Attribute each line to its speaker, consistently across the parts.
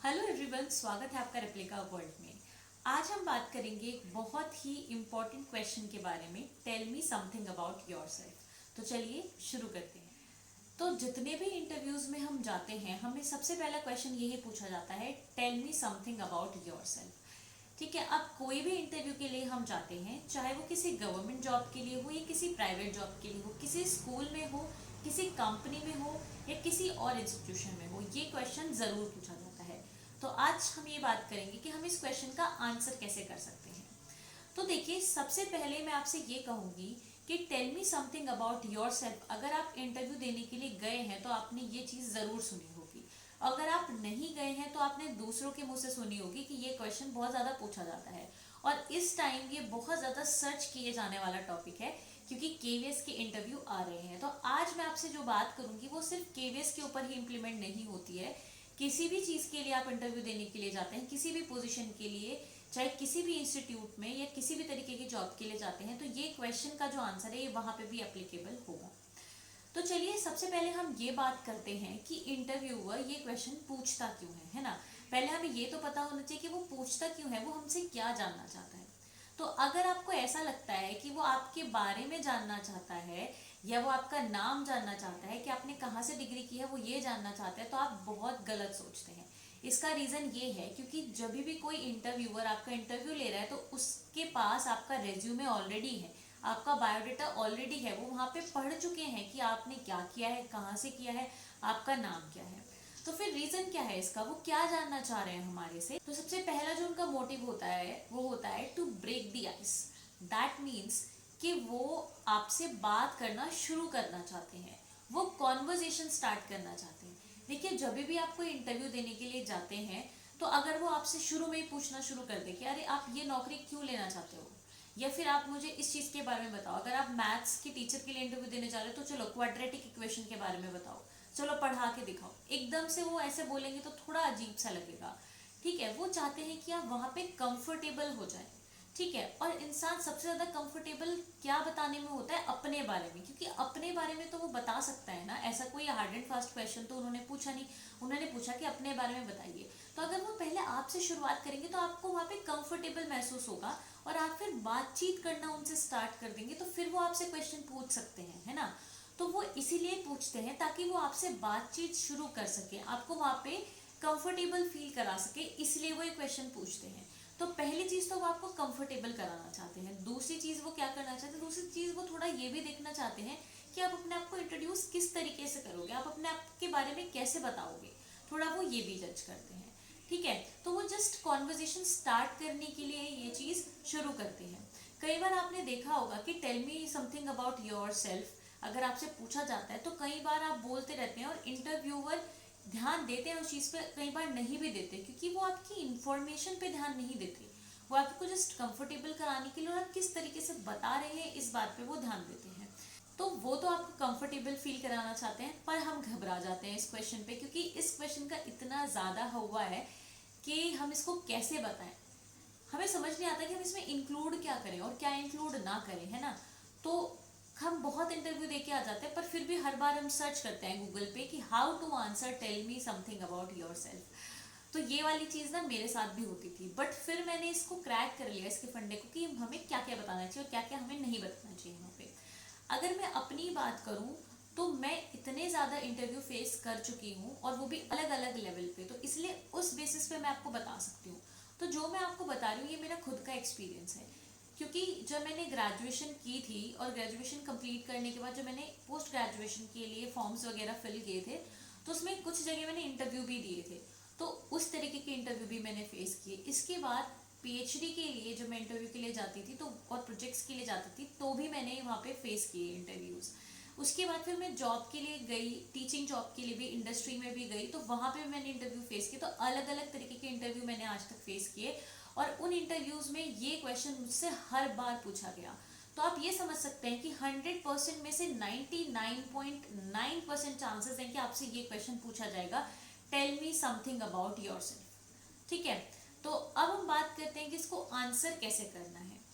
Speaker 1: Hello everyone, स्वागत है आपका रेप्लिका वर्ल्ड में। आज हम बात करेंगे एक बहुत ही इम्पोर्टेंट क्वेश्चन के बारे में। Tell me something about yourself. तो चलिए शुरू करते हैं। तो जितने भी इंटरव्यूज में हम जाते हैं, हमें सबसे पहला क्वेश्चन यही पूछा जाता है, tell me something about yourself. ठीक है, अब कोई भी इंटरव्यू के लिए हम जाते हैं, चाहे वो किसी गवर्नमेंट जॉब के लिए हो या किसी प्राइवेट जॉब के लिए हो, किसी स्कूल में हो, किसी कंपनी में हो या किसी और इंस्टीट्यूशन में हो, ये क्वेश्चन ज़रूर पूछा जाता है। तो आज हम ये बात करेंगे कि हम इस क्वेश्चन का आंसर कैसे कर सकते हैं। तो देखिए, सबसे पहले मैं आपसे ये कहूँगी कि tell me something about your self. अगर आप इंटरव्यू देने के लिए गए हैं तो आपने ये चीज़ ज़रूर सुनी होगी। अगर आप नहीं गए हैं तो आपने दूसरों के मुंह से सुनी होगी कि ये क्वेश्चन बहुत ज़्यादा पूछा जाता है और इस टाइम ये बहुत ज़्यादा सर्च किए जाने वाला टॉपिक है, क्योंकि केवीएस के इंटरव्यू आ रहे हैं। तो आज मैं आपसे जो बात करूंगी वो सिर्फ केवीएस के ऊपर ही इम्प्लीमेंट नहीं होती है। किसी भी चीज़ के लिए आप इंटरव्यू देने के लिए जाते हैं, किसी भी पोजीशन के लिए, चाहे किसी भी इंस्टीट्यूट में या किसी भी तरीके की जॉब के लिए जाते हैं, तो ये क्वेश्चन का जो आंसर है ये वहाँ पे भी एप्लीकेबल होगा। तो चलिए सबसे पहले हम ये बात करते हैं कि इंटरव्यूअर ये क्वेश्चन पूछता क्यों है ना। पहले हमें ये तो पता होना चाहिए कि वो पूछता क्यों है, वो हमसे क्या जानना चाहता है। तो अगर आपको ऐसा लगता है कि वो आपके बारे में जानना चाहता है या वो आपका नाम जानना चाहता है कि आपने कहाँ से डिग्री की है, वो ये जानना चाहता है, तो आप बहुत गलत सोचते हैं। इसका रीज़न ये है क्योंकि जब भी कोई इंटरव्यूअर आपका इंटरव्यू ले रहा है तो उसके पास आपका रेज्यूमे ऑलरेडी है, आपका बायोडाटा ऑलरेडी है। वो वहाँ पे पढ़ चुके हैं कि आपने क्या किया है, कहाँ से किया है, आपका नाम क्या है। तो फिर रीज़न क्या है इसका, वो क्या जानना चाह रहे हैं हमारे से। तो सबसे पहला जो उनका मोटिव होता है वो होता है to break the ice. That means कि वो आपसे बात करना शुरू करना चाहते हैं, वो कॉन्वर्जेशन स्टार्ट करना चाहते हैं। देखिए, जब भी आप कोई इंटरव्यू देने के लिए जाते हैं तो अगर वो आपसे शुरू में ही पूछना शुरू कर दे कि अरे आप ये नौकरी क्यों लेना चाहते हो, या फिर आप मुझे इस चीज़ के बारे में बताओ। अगर आप मैथ्स के टीचर के लिए इंटरव्यू देने जा रहे हो तो चलो क्वाड्रेटिक इक्वेशन के बारे में बताओ, चलो पढ़ा के दिखाओ। एकदम से वो ऐसे बोलेंगे तो थोड़ा अजीब सा लगेगा। ठीक है, वो चाहते हैं कि आप वहाँ पे कंफर्टेबल हो जाए। ठीक है, और इंसान सबसे ज़्यादा कंफर्टेबल क्या बताने में होता है, अपने बारे में, क्योंकि अपने बारे में तो वो बता सकता है ना। ऐसा कोई हार्ड एंड फास्ट क्वेश्चन तो उन्होंने पूछा नहीं, उन्होंने पूछा कि अपने बारे में बताइए। तो अगर वो पहले आपसे शुरुआत करेंगे तो आपको वहाँ पे कंफर्टेबल महसूस होगा और आप फिर बातचीत करना उनसे स्टार्ट कर देंगे, तो फिर वो आपसे क्वेश्चन पूछ सकते हैं, है ना। तो वो इसीलिए पूछते हैं ताकि वो आपसे बातचीत शुरू कर सके, आपको वहाँ पे कंफर्टेबल फील करा सके, इसलिए वो ये क्वेश्चन पूछते हैं। तो पहली चीज़ तो वो आपको कंफर्टेबल कराना चाहते हैं। दूसरी चीज़ वो क्या करना चाहते हैं, दूसरी चीज़ वो थोड़ा ये भी देखना चाहते हैं कि आप अपने आप को इंट्रोड्यूस किस तरीके से करोगे, आप अपने आप के बारे में कैसे बताओगे, थोड़ा वो ये भी जज करते हैं। ठीक है, तो वो जस्ट कॉन्वर्जेशन स्टार्ट करने के लिए ये चीज़ शुरू करते हैं। कई बार आपने देखा होगा कि tell me something about your self अगर आपसे पूछा जाता है तो कई बार आप बोलते रहते हैं और इंटरव्यूअर ध्यान देते हैं उस चीज़ पे, कई बार नहीं भी देते, क्योंकि वो आपकी इंफॉर्मेशन पे ध्यान नहीं देते। वो आपको जस्ट कंफर्टेबल कराने के लिए और आप किस तरीके से बता रहे हैं इस बात पे वो ध्यान देते हैं। तो वो तो आपको कंफर्टेबल फील कराना चाहते हैं, पर हम घबरा जाते हैं इस क्वेश्चन पे, क्योंकि इस क्वेश्चन का इतना ज़्यादा हुआ है कि हम इसको कैसे बताएं। हमें समझ नहीं आता कि हम इसमें इंक्लूड क्या करें और क्या इंक्लूड ना करें, है ना। तो हम बहुत इंटरव्यू देके आ जाते हैं, पर फिर भी हर बार हम सर्च करते हैं गूगल पे कि how to answer tell me something about your self. तो ये वाली चीज़ ना मेरे साथ भी होती थी, बट फिर मैंने इसको क्रैक कर लिया, इसके फंडे को, कि हमें क्या क्या बताना चाहिए और क्या क्या हमें नहीं बताना चाहिए वहाँ पे। अगर मैं अपनी बात करूँ तो मैं इतने ज़्यादा इंटरव्यू फेस कर चुकी हूँ, और वो भी अलग अलग लेवल पे, तो इसलिए उस बेसिस पे मैं आपको बता सकती हूँ। तो जो मैं आपको बता रही हूँ ये मेरा खुद का एक्सपीरियंस है, क्योंकि जब मैंने ग्रेजुएशन की थी और ग्रेजुएशन कंप्लीट करने के बाद जब मैंने पोस्ट ग्रेजुएशन के लिए फॉर्म्स वगैरह फिल किए थे, तो उसमें कुछ जगह मैंने इंटरव्यू भी दिए थे। तो उस तरीके के इंटरव्यू भी मैंने फेस किए। इसके बाद पीएचडी के लिए जब मैं इंटरव्यू के लिए जाती थी तो, और प्रोजेक्ट्स के लिए जाती थी, तो भी मैंने वहाँ पे फेस किए इंटरव्यूज़। उसके बाद फिर मैं जॉब के लिए गई, टीचिंग जॉब के लिए भी इंडस्ट्री में भी गई, तो वहाँ पे मैंने इंटरव्यू फेस किए। तो अलग अलग तरीके के इंटरव्यू मैंने आज तक फेस किए, और उन इंटरव्यूज़ में ये क्वेश्चन मुझसे हर बार पूछा गया। तो आप ये समझ सकते हैं कि 100% में से 99.9% चांसेस हैं कि आपसे ये क्वेश्चन पूछा जाएगा, tell me something about your self. ठीक है, तो अब हम बात करते हैं कि इसको आंसर कैसे करना है।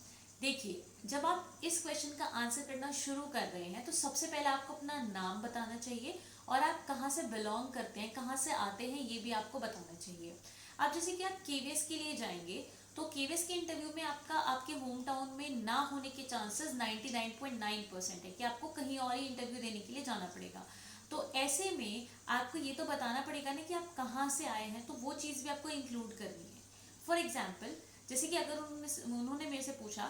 Speaker 1: देखिए, जब आप इस क्वेश्चन का आंसर करना शुरू कर रहे हैं तो सबसे पहले आपको अपना नाम बताना चाहिए और आप कहाँ से बिलोंग करते हैं, कहाँ से आते हैं, ये भी आपको बताना चाहिए। अब जैसे कि आप केवीएस के लिए जाएंगे तो केवीएस के इंटरव्यू में आपके होम टाउन में ना होने के चांसेस 99.9% है कि आपको कहीं और ही इंटरव्यू देने के लिए जाना पड़ेगा। तो ऐसे में आपको ये तो बताना पड़ेगा ना कि आप कहाँ से आए हैं, तो वो चीज़ भी आपको इंक्लूड करनी है। फॉर एग्जाम्पल, जैसे कि अगर उन्होंने मेरे से पूछा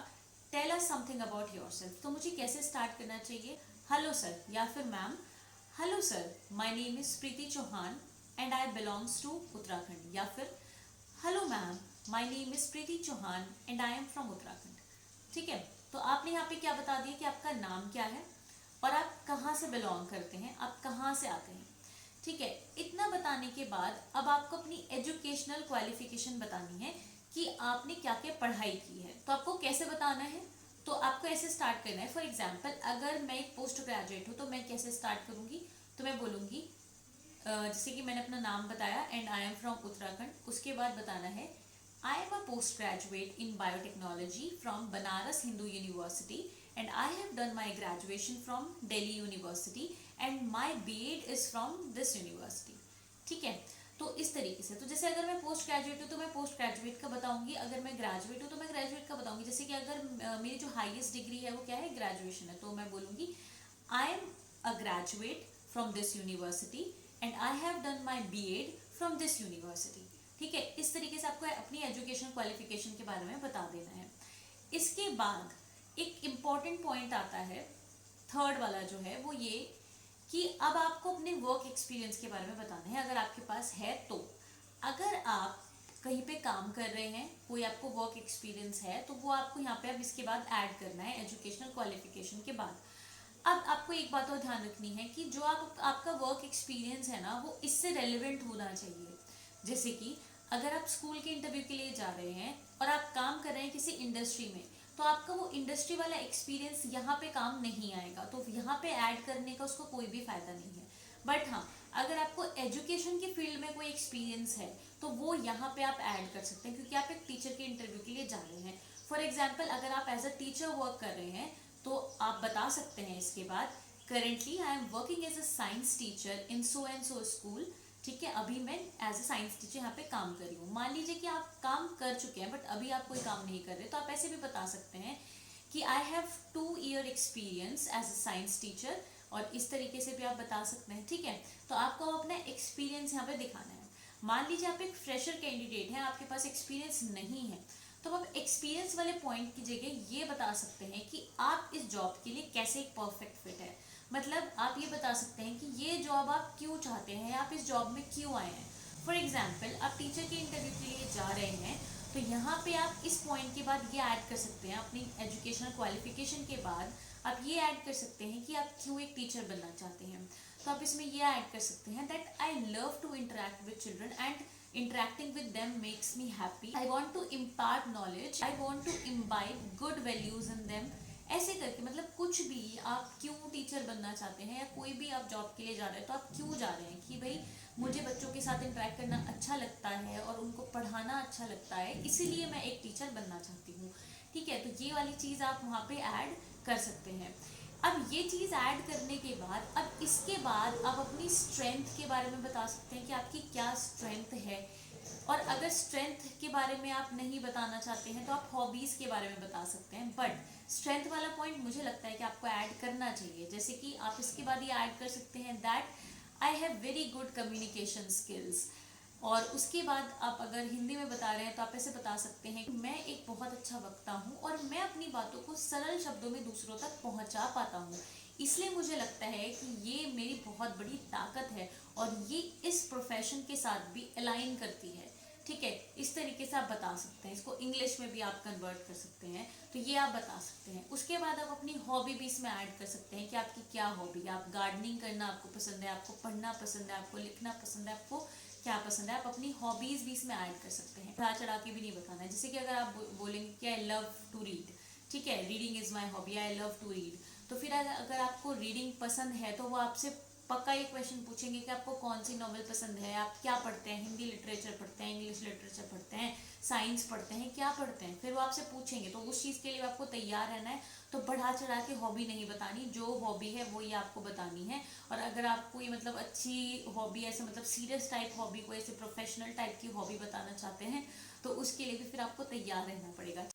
Speaker 1: tell us something about yourself, तो मुझे कैसे स्टार्ट करना चाहिए? हेलो सर, या फिर ma'am, hello sir, my name is Preeti Chauhan and I belongs to Uttarakhand, या फिर hello ma'am, my name is Preeti Chauhan and I am from Uttarakhand. ठीक है, तो आपने यहाँ पे क्या बता दिया कि आपका नाम क्या है और आप कहाँ से बिलोंग करते हैं, आप कहाँ से आते हैं। ठीक है, इतना बताने के बाद अब आपको अपनी एजुकेशनल क्वालिफिकेशन बतानी है कि आपने क्या क्या पढ़ाई की है। तो आपको कैसे बताना है, तो आपको ऐसे स्टार्ट करना है। फॉर एग्जाम्पल, अगर मैं एक पोस्ट ग्रेजुएट हूँ तो मैं कैसे स्टार्ट करूँगी, तो मैं बोलूँगी जैसे कि मैंने अपना नाम बताया and I am from Uttarakhand, उसके बाद बताना है I am a post graduate in biotechnology from Banaras Hindu university and I have done my graduation from Delhi university and my BEd is from this university. ठीक है, तो इस तरीके से, तो जैसे अगर मैं पोस्ट ग्रेजुएट हूँ तो मैं पोस्ट ग्रेजुएट का बताऊंगी, अगर मैं ग्रेजुएट हूँ तो मैं ग्रेजुएट का बताऊंगी। जैसे कि अगर मेरी जो हाईएस्ट डिग्री है वो क्या है, ग्रेजुएशन है, तो मैं बोलूंगी I am a graduate from this university and I have done my BEd from this university. ठीक है, इस तरीके से आपको अपनी एजुकेशन क्वालिफिकेशन के बारे में बता देना है। इसके बाद एक इम्पॉर्टेंट पॉइंट आता है, थर्ड वाला जो है वो ये कि अब आपको अपने वर्क एक्सपीरियंस के बारे में बताना है, अगर आपके पास है तो। अगर आप कहीं पे काम कर रहे हैं, कोई आपको वर्क एक्सपीरियंस है, तो वो आपको यहाँ पे अब इसके बाद ऐड करना है एजुकेशनल क्वालिफिकेशन के बाद। अब आपको एक बात और ध्यान रखनी है कि जो आपका वर्क एक्सपीरियंस है ना, वो इससे रेलिवेंट होना चाहिए। जैसे कि अगर आप स्कूल के इंटरव्यू के लिए जा रहे हैं और आप काम कर रहे हैं किसी इंडस्ट्री में, तो आपका वो इंडस्ट्री वाला एक्सपीरियंस यहाँ पे काम नहीं आएगा, तो यहाँ पे ऐड करने का उसको कोई भी फायदा नहीं है। बट हाँ, अगर आपको एजुकेशन की फील्ड में कोई एक्सपीरियंस है तो वो यहाँ पे आप ऐड कर सकते हैं, क्योंकि आप एक टीचर के इंटरव्यू के लिए जा रहे हैं। फॉर एग्जाम्पल, अगर आप एज अ टीचर वर्क कर रहे हैं तो आप बता सकते हैं इसके बाद currently I am working as a science teacher in so and so school. ठीक है, अभी मैं एज अ साइंस टीचर यहाँ पे काम कर रही हूँ। मान लीजिए कि आप काम कर चुके हैं बट अभी आप कोई काम नहीं कर रहे, तो आप ऐसे भी बता सकते हैं कि I have 2 year experience as a science teacher, और इस तरीके से भी आप बता सकते हैं। ठीक है, तो आपको अपना एक्सपीरियंस यहाँ पे दिखाना है। मान लीजिए आप एक फ्रेशर कैंडिडेट हैं, आपके पास एक्सपीरियंस नहीं है, तो आप एक्सपीरियंस वाले पॉइंट की जगह ये बता सकते हैं कि आप इस जॉब के लिए कैसे एक परफेक्ट फिट है। मतलब आप ये बता सकते हैं कि ये जॉब आप क्यों चाहते हैं, आप इस जॉब में क्यों आए हैं। फॉर एग्जाम्पल, आप टीचर के इंटरव्यू के लिए जा रहे हैं, तो यहाँ पे आप इस पॉइंट के बाद ये ऐड कर सकते हैं, अपनी एजुकेशनल क्वालिफिकेशन के बाद आप ये ऐड कर सकते हैं कि आप क्यों एक टीचर बनना चाहते हैं। तो आप इसमें ये ऐड कर सकते हैं that I love to interact with children and interacting with them makes me happy, I want to impart knowledge, I want to imbibe good values in them। ऐसे करके, मतलब कुछ भी आप क्यों टीचर बनना चाहते हैं या कोई भी आप जॉब के लिए जा रहे हैं, तो आप क्यों जा रहे हैं कि भाई मुझे बच्चों के साथ इंटरेक्ट करना अच्छा लगता है और उनको पढ़ाना अच्छा लगता है, इसीलिए मैं एक टीचर बनना चाहती हूँ। ठीक है, तो ये वाली चीज़ आप वहाँ पे ऐड कर सकते हैं। अब ये चीज़ ऐड करने के बाद, अब इसके बाद आप अपनी स्ट्रेंथ के बारे में बता सकते हैं कि आपकी क्या स्ट्रेंथ है। और अगर स्ट्रेंथ के बारे में आप नहीं बताना चाहते हैं तो आप हॉबीज़ के बारे में बता सकते हैं, बट स्ट्रेंथ वाला पॉइंट मुझे लगता है कि आपको ऐड करना चाहिए। जैसे कि आप इसके बाद ये ऐड कर सकते हैं that I have very good communication skills, और उसके बाद आप अगर हिंदी में बता रहे हैं तो आप ऐसे बता सकते हैं कि मैं एक बहुत अच्छा वक्ता हूँ और मैं अपनी बातों को सरल शब्दों में दूसरों तक पहुँचा पाता हूँ, इसलिए मुझे लगता है कि ये मेरी बहुत बड़ी ताकत है और ये इस प्रोफेशन के साथ भी अलाइन करती है। ठीक है, इस तरीके से आप बता सकते हैं, इसको इंग्लिश में भी आप कन्वर्ट कर सकते हैं, तो ये आप बता सकते हैं। उसके बाद आप अपनी हॉबी भी इसमें ऐड कर सकते हैं कि आपकी क्या हॉबी है, आप गार्डनिंग करना आपको पसंद है, आपको पढ़ना पसंद है, आपको लिखना पसंद है, आपको क्या पसंद है, आप अपनी हॉबीज़ भी इसमें ऐड कर सकते हैं। बढ़ा चढ़ा के भी नहीं बताना है। जैसे कि अगर आप बोलेंगे कि आई लव टू रीड, ठीक है, reading is my hobby, I love to read, तो फिर अगर आपको रीडिंग पसंद है तो वो आपसे पक्का ये क्वेश्चन पूछेंगे कि आपको कौन सी नॉवेल पसंद है, आप क्या पढ़ते हैं, हिंदी लिटरेचर पढ़ते हैं, इंग्लिश लिटरेचर पढ़ते हैं, साइंस पढ़ते हैं, क्या पढ़ते हैं, फिर वो आपसे पूछेंगे। तो उस चीज़ के लिए आपको तैयार रहना है। तो बढ़ा चढ़ा के हॉबी नहीं बतानी, जो हॉबी है वो ये आपको बतानी है। और अगर आपको ये मतलब अच्छी हॉबी, ऐसे मतलब सीरियस टाइप हॉबी को ऐसे प्रोफेशनल टाइप की हॉबी बताना चाहते हैं, तो उसके लिए भी फिर आपको तैयार रहना पड़ेगा।